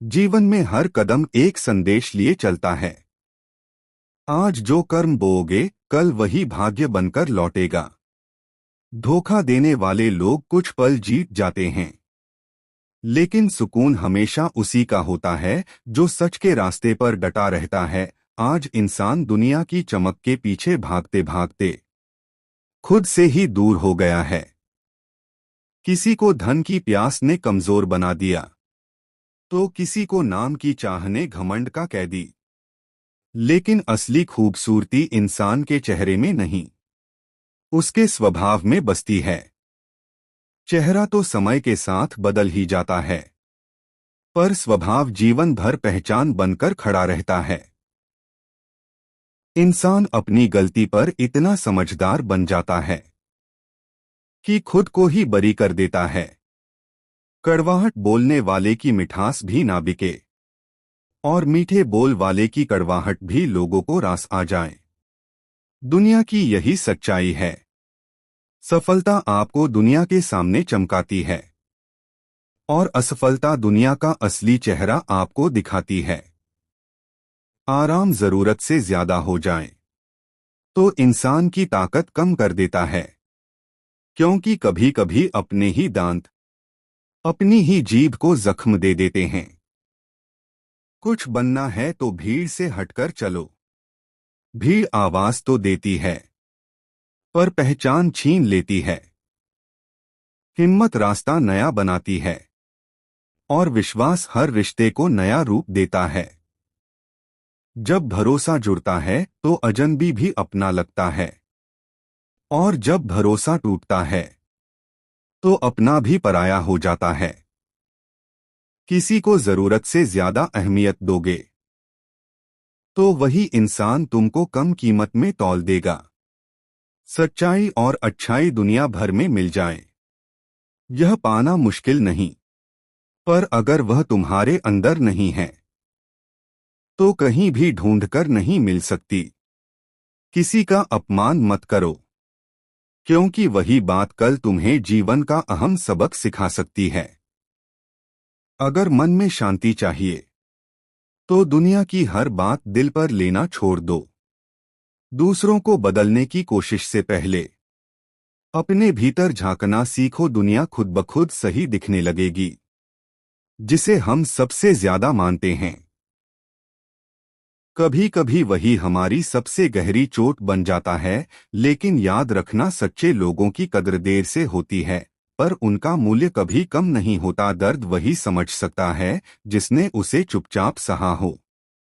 जीवन में हर कदम एक संदेश लिए चलता है। आज जो कर्म बोओगे कल वही भाग्य बनकर लौटेगा। धोखा देने वाले लोग कुछ पल जीत जाते हैं, लेकिन सुकून हमेशा उसी का होता है जो सच के रास्ते पर डटा रहता है। आज इंसान दुनिया की चमक के पीछे भागते भागते खुद से ही दूर हो गया है। किसी को धन की प्यास ने कमजोर बना दिया, तो किसी को नाम की चाह ने घमंड का कैदी। लेकिन असली खूबसूरती इंसान के चेहरे में नहीं, उसके स्वभाव में बसती है। चेहरा तो समय के साथ बदल ही जाता है, पर स्वभाव जीवन भर पहचान बनकर खड़ा रहता है। इंसान अपनी गलती पर इतना समझदार बन जाता है कि खुद को ही बरी कर देता है। कड़वाहट बोलने वाले की मिठास भी ना बिके, और मीठे बोल वाले की कड़वाहट भी लोगों को रास आ जाए। दुनिया की यही सच्चाई है। सफलता आपको दुनिया के सामने चमकाती है, और असफलता दुनिया का असली चेहरा आपको दिखाती है। आराम जरूरत से ज्यादा हो जाए तो इंसान की ताकत कम कर देता है, क्योंकि कभी कभी अपने ही दांत अपनी ही जीभ को जख्म दे देते हैं। कुछ बनना है तो भीड़ से हटकर चलो। भीड़ आवाज तो देती है, पर पहचान छीन लेती है। हिम्मत रास्ता नया बनाती है, और विश्वास हर रिश्ते को नया रूप देता है। जब भरोसा जुड़ता है तो अजनबी भी अपना लगता है, और जब भरोसा टूटता है तो अपना भी पराया हो जाता है। किसी को जरूरत से ज्यादा अहमियत दोगे तो वही इंसान तुमको कम कीमत में तौल देगा। सच्चाई और अच्छाई दुनिया भर में मिल जाए, यह पाना मुश्किल नहीं, पर अगर वह तुम्हारे अंदर नहीं है तो कहीं भी ढूंढकर नहीं मिल सकती। किसी का अपमान मत करो, क्योंकि वही बात कल तुम्हें जीवन का अहम सबक सिखा सकती है। अगर मन में शांति चाहिए तो दुनिया की हर बात दिल पर लेना छोड़ दो। दूसरों को बदलने की कोशिश से पहले अपने भीतर झांकना सीखो। दुनिया खुद ब खुद सही दिखने लगेगी, जिसे हम सबसे ज्यादा मानते हैं। कभी कभी वही हमारी सबसे गहरी चोट बन जाता है। लेकिन याद रखना, सच्चे लोगों की कद्र देर से होती है, पर उनका मूल्य कभी कम नहीं होता। दर्द वही समझ सकता है जिसने उसे चुपचाप सहा हो।